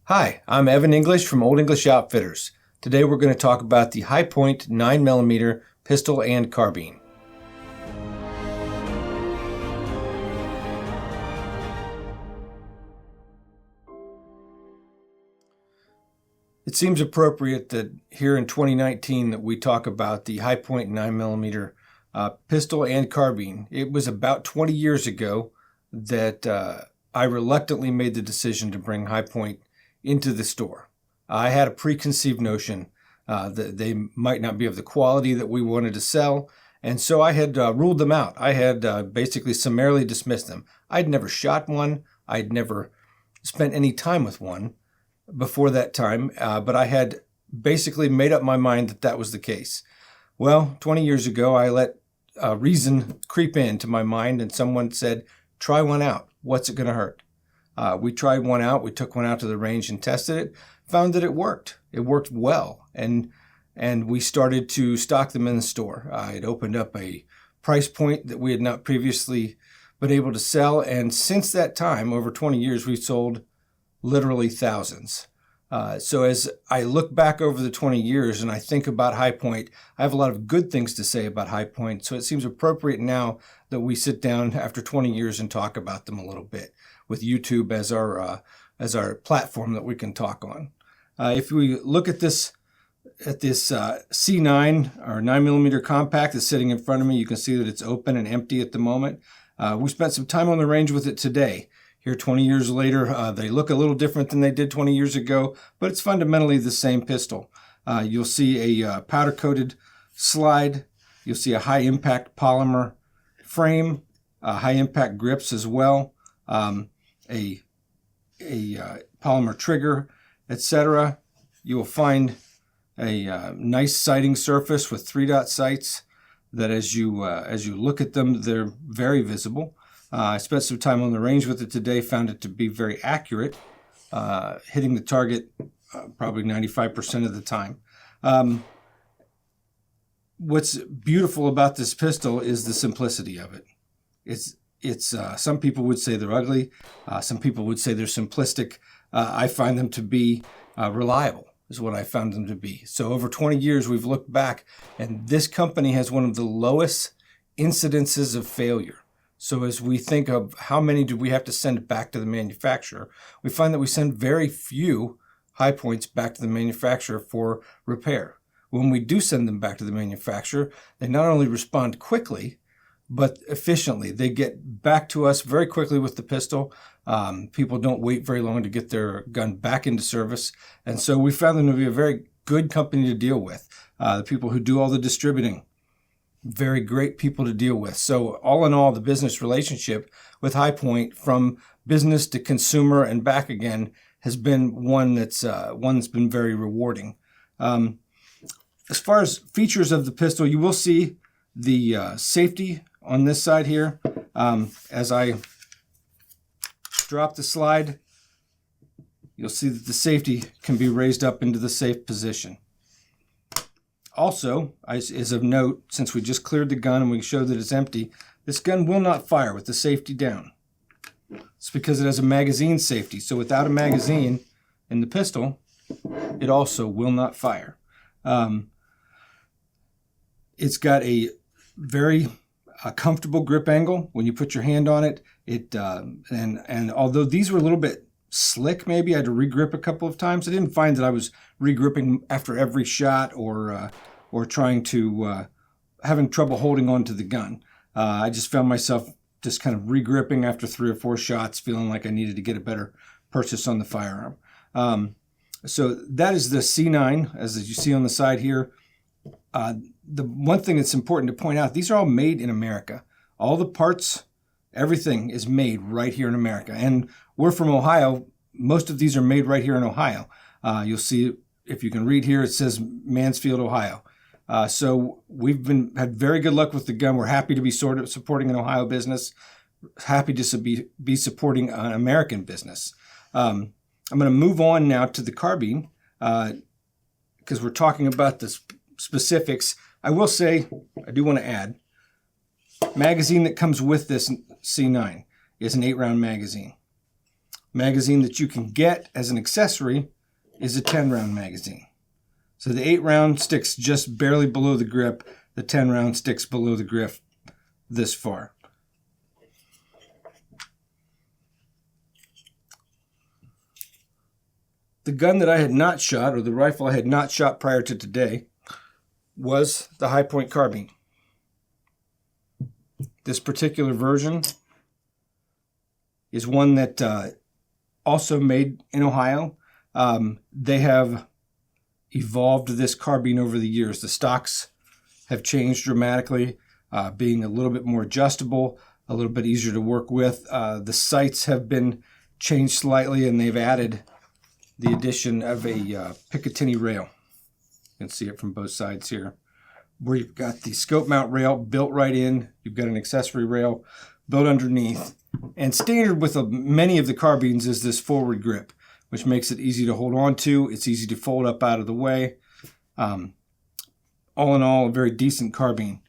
Hi, I'm Evan English from Old English Outfitters. Today we're going to talk about the Hi-Point 9mm pistol and carbine. It seems appropriate that here in 2019 that we talk about the Hi-Point 9mm pistol and carbine. It was about 20 years ago that I reluctantly made the decision to bring Hi-Point into the store. I had a preconceived notion that they might not be of the quality that we wanted to sell, and so I had ruled them out. I had basically summarily dismissed them. I'd never shot one. I'd never spent any time with one before that time, but I had basically made up my mind that that was the case. Well, 20 years ago, I let reason creep into my mind, and someone said, try one out. What's it going to hurt? We tried one out. We took one out to the range and tested it, found that it worked. It worked well, and we started to stock them in the store. It opened up a price point that we had not previously been able to sell, and since that time, over 20 years, we've sold literally thousands. So as I look back over the 20 years and I think about Hi-Point, I have a lot of good things to say about Hi-Point, so it seems appropriate now that we sit down after 20 years and talk about them a little bit, with YouTube as our platform that we can talk on. If we look at this C9 or 9mm compact that's sitting in front of me, you can see that it's open and empty at the moment. We spent some time on the range with it today. Here 20 years later, they look a little different than they did 20 years ago, but it's fundamentally the same pistol. You'll see a powder-coated slide. You'll see a high-impact polymer frame, high-impact grips as well, a polymer trigger, etc. You will find a nice sighting surface with 3-dot sights that as you look at them, they're very visible. I spent some time on the range with it today, found it to be very accurate, hitting the target probably 95% of the time. What's beautiful about this pistol is the simplicity of it. It's some people would say they're ugly. Some people would say they're simplistic. I find them to be reliable, is what I found them to be. So over 20 years, we've looked back, and this company has one of the lowest incidences of failure. So as we think of how many do we have to send back to the manufacturer, we find that we send very few Hi-Points back to the manufacturer for repair. When we do send them back to the manufacturer, they not only respond quickly, but efficiently. They get back to us very quickly with the pistol. People don't wait very long to get their gun back into service. And so we found them to be a very good company to deal with. The people who do all the distributing, very great people to deal with. So all in all, the business relationship with Hi-Point from business to consumer and back again has been one that's been very rewarding. As far as features of the pistol, you will see the safety on this side here. As I drop the slide, you'll see that the safety can be raised up into the safe position. Also, as of note, since we just cleared the gun and we showed that it's empty, this gun will not fire with the safety down. It's because it has a magazine safety. So without a magazine in the pistol, it also will not fire. It's got a very comfortable grip angle when you put your hand on it. And although these were a little bit slick, maybe I had to regrip a couple of times, I didn't find that I was regripping after every shot or trying to having trouble holding on to the gun. I just found myself just kind of regripping after 3 or 4 shots, feeling like I needed to get a better purchase on the firearm. So that is the C9, as you see on the side here. The one thing that's important to point out, these are all made in America. All the parts, everything is made right here in America. And we're from Ohio. Most of these are made right here in Ohio. You'll see, if you can read here, it says Mansfield, Ohio. So we've had very good luck with the gun. We're happy to be supporting an Ohio business, happy to be supporting an American business. I'm going to move on now to the carbine because we're talking about the specifics. I will say, I do want to add, magazine that comes with this C9 is an 8-round magazine. magazine that you can get as an accessory is a 10-round magazine. So the 8-round sticks just barely below the grip. The 10-round sticks below the grip this far. The gun that I had not shot, or the rifle I had not shot prior to today, was the Hi-Point carbine. This particular version is one that also made in Ohio. They have evolved this carbine over the years. The stocks have changed dramatically, being a little bit more adjustable, a little bit easier to work with. The sights have been changed slightly, and they've added the addition of a Picatinny rail. You can see it from both sides here, where you've got the scope mount rail built right in. You've got an accessory rail built underneath. And standard with many of the carbines is this forward grip, which makes it easy to hold on to. It's easy to fold up out of the way. All in all, a very decent carbine.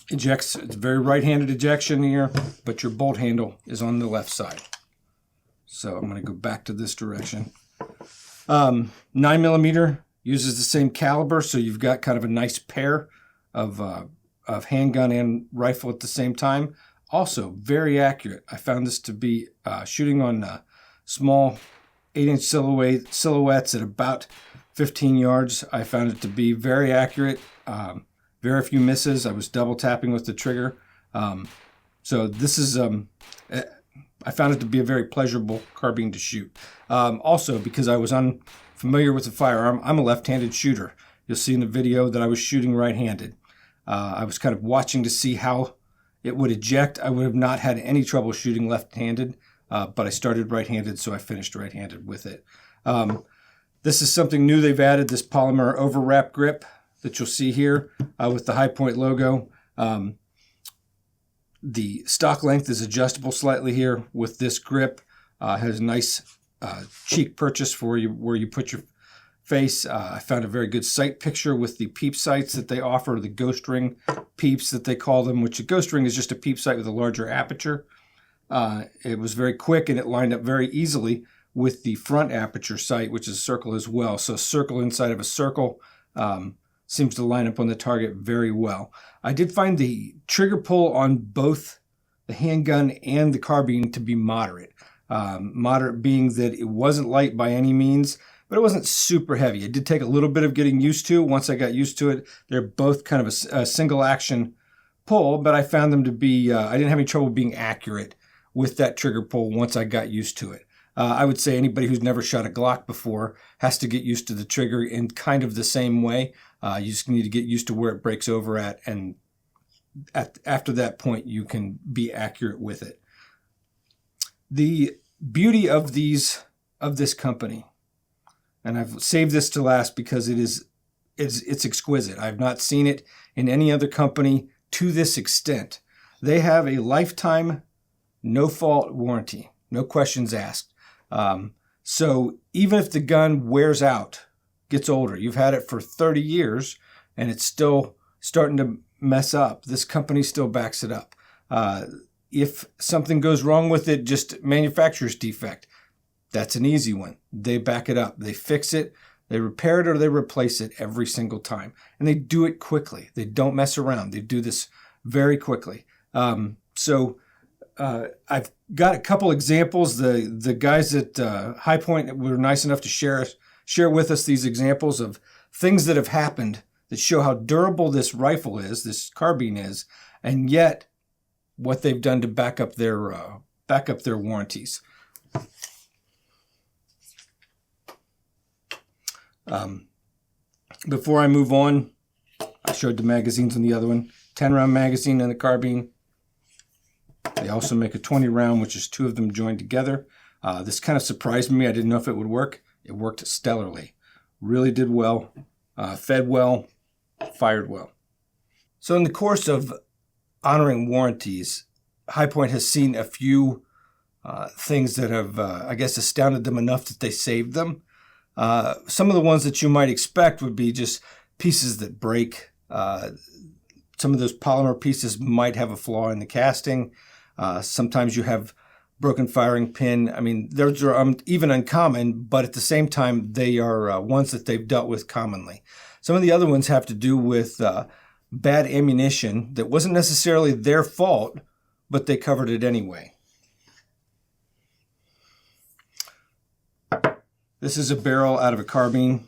Ejects, it's very right-handed ejection here, but your bolt handle is on the left side. So I'm going to go back to this direction. 9mm uses the same caliber, so you've got kind of a nice pair of handgun and rifle at the same time. Also, very accurate. I found this to be shooting on small 8-inch silhouettes at about 15 yards. I found it to be very accurate. Very few misses. I was double tapping with the trigger. So this is, I found it to be a very pleasurable carbine to shoot. Also, because I was unfamiliar with the firearm, I'm a left-handed shooter. You'll see in the video that I was shooting right-handed. I was kind of watching to see how it would eject. I would have not had any trouble shooting left-handed, but I started right-handed, so I finished right-handed with it. This is something new they've added, this polymer overwrap grip that you'll see here with the Hi-Point logo. The stock length is adjustable slightly here with this grip. Has a nice cheek purchase for you where you put your face. I found a very good sight picture with the peep sights that they offer, the ghost ring peeps that they call them, which a ghost ring is just a peep sight with a larger aperture. It was very quick and it lined up very easily with the front aperture sight, which is a circle as well. So a circle inside of a circle seems to line up on the target very well. I did find the trigger pull on both the handgun and the carbine to be moderate. Moderate being that it wasn't light by any means, but it wasn't super heavy. It did take a little bit of getting used to. Once I got used to it, they're both kind of a single action pull, but I found them to be, I didn't have any trouble being accurate with that trigger pull once I got used to it. I would say anybody who's never shot a Glock before has to get used to the trigger in kind of the same way. You just need to get used to where it breaks over at, and after that point, you can be accurate with it. The beauty of this company, and I've saved this to last because it's exquisite. I've not seen it in any other company to this extent. They have a lifetime no-fault warranty, no questions asked. So even if the gun wears out, gets older, you've had it for 30 years and it's still starting to mess up, this company still backs it up. If something goes wrong with it, just manufacturer's defect, that's an easy one. They back it up. They fix it, they repair it, or they replace it every single time. And they do it quickly. They don't mess around. They do this very quickly. I've got a couple examples. The guys at Hi-Point were nice enough to share with us these examples of things that have happened that show how durable this rifle is, this carbine is, and yet what they've done to back up their warranties. Before I move on, I showed the magazines on the other one. 10-round magazine and the carbine. They also make a 20-round, which is two of them joined together. This kind of surprised me. I didn't know if it would work. It worked stellarly. Really did well, fed well, fired well. So in the course of honoring warranties, Hi-Point has seen a few things that have, I guess, astounded them enough that they saved them. Some of the ones that you might expect would be just pieces that break. Some of those polymer pieces might have a flaw in the casting. Sometimes you have broken firing pin. I mean, those are even uncommon, but at the same time, they are ones that they've dealt with commonly. Some of the other ones have to do with bad ammunition that wasn't necessarily their fault, but they covered it anyway. This is a barrel out of a carbine.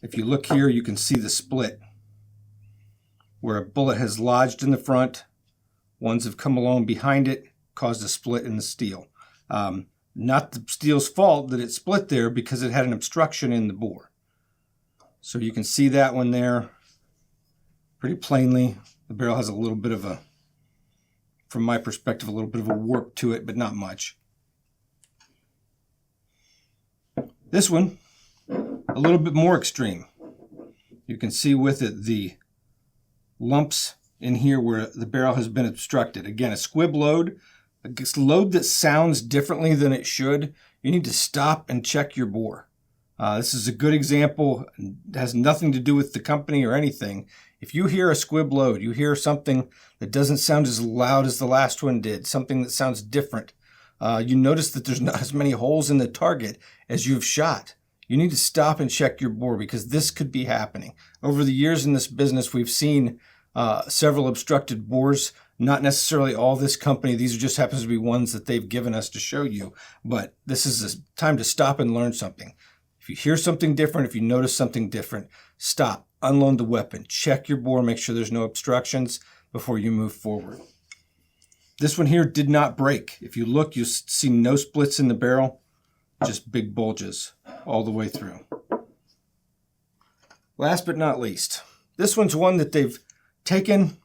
If you look here, you can see the split where a bullet has lodged in the front. Ones have come along behind it, caused a split in the steel. Not the steel's fault that it split there because it had an obstruction in the bore. So you can see that one there pretty plainly. The barrel has a little bit of from my perspective, a little bit of a warp to it, but not much. This one, a little bit more extreme. You can see with it the lumps in here where the barrel has been obstructed. Again, a squib load, a load that sounds differently than it should. You need to stop and check your bore. This is a good example. It has nothing to do with the company or anything. If you hear a squib load, you hear something that doesn't sound as loud as the last one did, something that sounds different, you notice that there's not as many holes in the target as you've shot. You need to stop and check your bore because this could be happening. Over the years in this business, we've seen several obstructed bores. Not necessarily all this company. These just happens to be ones that they've given us to show you. But this is a time to stop and learn something. If you hear something different, if you notice something different, stop, unload the weapon, check your bore, make sure there's no obstructions before you move forward. This one here did not break. If you look, you see no splits in the barrel, just big bulges all the way through. Last but not least, this one's one that they've taken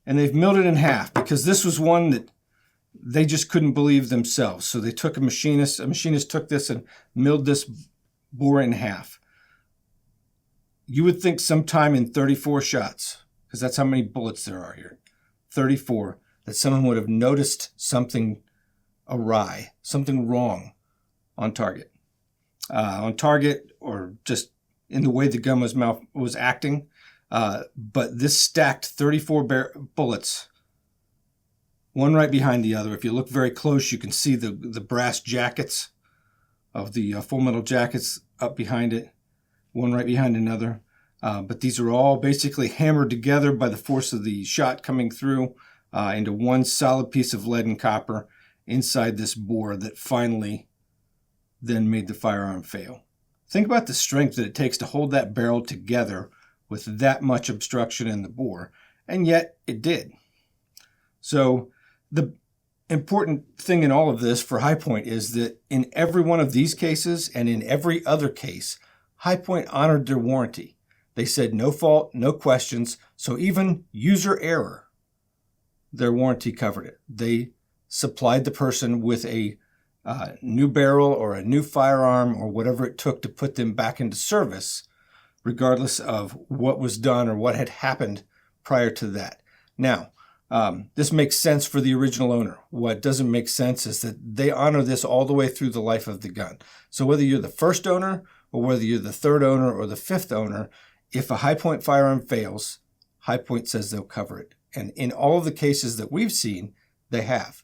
and they've milled it in half because this was one that they just couldn't believe themselves. So they took a machinist took this and milled this bore in half. You would think sometime in 34 shots, because that's how many bullets there are here, 34, that someone would have noticed something awry, something wrong on target. Or just in the way the gun was acting. But this stacked 34 bullets, one right behind the other. If you look very close, you can see the brass jackets of the full metal jackets up behind it, one right behind another. But these are all basically hammered together by the force of the shot coming through into one solid piece of lead and copper inside this bore that finally then made the firearm fail. Think about the strength that it takes to hold that barrel together with that much obstruction in the bore, and yet it did. So the important thing in all of this for High Point is that in every one of these cases and in every other case, High Point honored their warranty. They said no fault, no questions, so even user error, their warranty covered it. They supplied the person with a new barrel or a new firearm or whatever it took to put them back into service, regardless of what was done or what had happened prior to that. Now, this makes sense for the original owner. What doesn't make sense is that they honor this all the way through the life of the gun. So whether you're the first owner or whether you're the third owner or the fifth owner, if a High Point firearm fails, High Point says they'll cover it. And in all of the cases that we've seen, they have.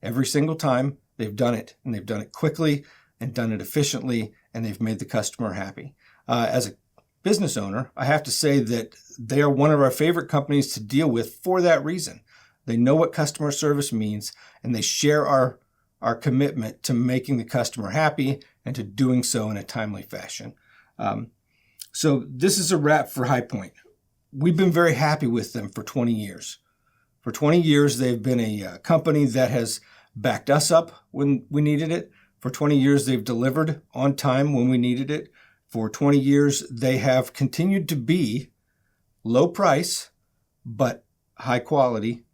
Every single time they've done it, and they've done it quickly and done it efficiently, and they've made the customer happy. As a business owner, I have to say that they are one of our favorite companies to deal with for that reason. They know what customer service means, and they share our commitment to making the customer happy and to doing so in a timely fashion. So this is a wrap for High Point. We've been very happy with them for 20 years. For 20 years, they've been a company that has backed us up when we needed it. For 20 years, they've delivered on time when we needed it. For 20 years, they have continued to be low price, but high quality.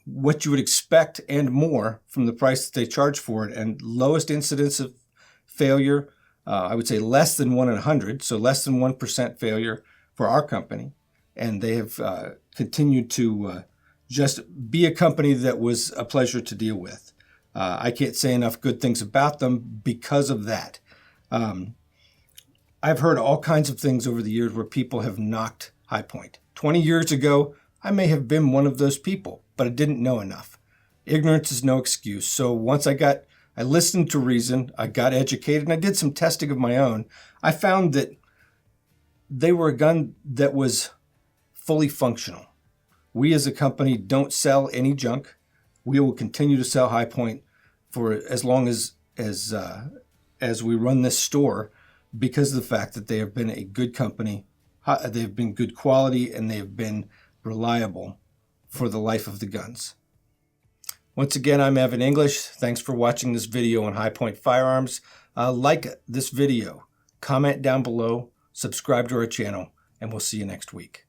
What you would expect and more from the price that they charge for it, and lowest incidence of failure. I would say less than 1 in 100, so less than 1% failure for our company. And they have continued to just be a company that was a pleasure to deal with. I can't say enough good things about them because of that. I've heard all kinds of things over the years where people have knocked High Point. 20 years ago, I may have been one of those people, but I didn't know enough. Ignorance is no excuse. So once I listened to reason, I got educated, and I did some testing of my own. I found that they were a gun that was fully functional. We as a company don't sell any junk. We will continue to sell High Point for as long as we run this store, because of the fact that they have been a good company, they've been good quality, and they have been reliable for the life of the guns. Once again, I'm Evan English. Thanks for watching this video on High Point Firearms. Like this video, comment down below, subscribe to our channel, and we'll see you next week.